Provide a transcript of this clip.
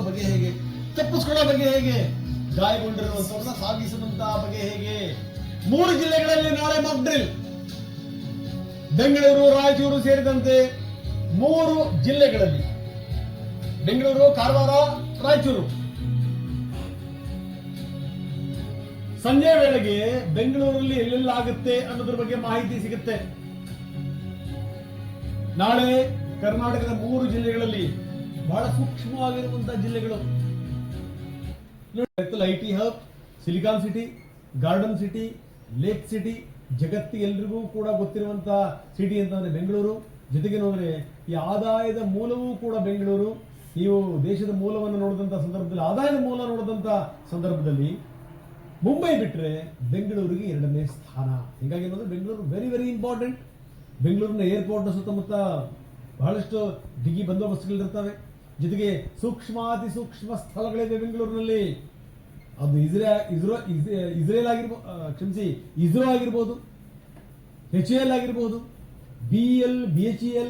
ಬಗೆ ಹೇಗೆ, ತಪ್ಪಿಸ್ಕೊಳ್ಳೋ ಬಗೆ ಹೇಗೆ, ಗಾಯಗೊಂಡಿರುವಂತವ್ರನ್ನ ಸಾಗಿಸುವಂತಹ ಬಗೆ ಹೇಗೆ. 3 ಜಿಲ್ಲೆಗಳಲ್ಲಿ ನಾಳೆ ಮಾಕ್ ಡ್ರಿಲ್. ಬೆಂಗಳೂರು, ರಾಯಚೂರು ಸೇರಿದಂತೆ 3 ಜಿಲ್ಲೆಗಳಲ್ಲಿ, ಬೆಂಗಳೂರು, ಕಾರವಾರ, ರಾಯಚೂರು. ಸಂಜೆ ವೇಳೆಗೆ ಬೆಂಗಳೂರಲ್ಲಿ ಎಲ್ಲೆಲ್ಲಾಗುತ್ತೆ ಅನ್ನೋದ್ರ ಬಗ್ಗೆ ಮಾಹಿತಿ ಸಿಗುತ್ತೆ. ನಾಳೆ ಕರ್ನಾಟಕದ 3 ಜಿಲ್ಲೆಗಳಲ್ಲಿ ಬಹಳ ಸೂಕ್ಷ್ಮವಾಗಿರುವಂತಹ ಜಿಲ್ಲೆಗಳು. IT hub, silicon city, garden city, lake city, ಜಗತ್ತಿಗೆ ಎಲ್ರಿಗೂ ಕೂಡ ಗೊತ್ತಿರುವಂತಹ ಸಿಟಿ ಅಂತಂದ್ರೆ ಬೆಂಗಳೂರು. ಜೊತೆಗೆ ನೋಡ್ರೆ ಈ ಆದಾಯದ ಮೂಲವೂ ಕೂಡ ಬೆಂಗಳೂರು. ನೀವು ದೇಶದ ಮೂಲವನ್ನು ನೋಡಿದಂತ ಸಂದರ್ಭದಲ್ಲಿ, ಆದಾಯದ ಮೂಲ ನೋಡಿದಂತ ಸಂದರ್ಭದಲ್ಲಿ ಮುಂಬೈ ಬಿಟ್ರೆ ಬೆಂಗಳೂರಿಗೆ 2ನೇ ಸ್ಥಾನ. ಹೀಗಾಗಿ ಏನಂದ್ರೆ ಬೆಂಗಳೂರು ವೆರಿ ವೆರಿ ಇಂಪಾರ್ಟೆಂಟ್. ಬೆಂಗಳೂರಿನ ಏರ್ಪೋರ್ಟ್ ಸುತ್ತಮುತ್ತ ಬಹಳಷ್ಟು ಬಿಗಿ ಬಂದೋಬಸ್ತುಗಳಿರ್ತವೆ. ಜೊತೆಗೆ ಸೂಕ್ಷ್ಮಾತಿ ಸೂಕ್ಷ್ಮ ಸ್ಥಳಗಳಿವೆ ಬೆಂಗಳೂರಿನಲ್ಲಿ. ಅದು ಇಸ್ರೇಲ್ ಆಗಿರ್ಬೋದು, ಇಸ್ರೋ ಆಗಿರ್ಬೋದು, HAL ಆಗಿರ್ಬೋದು, BEL, BHEL,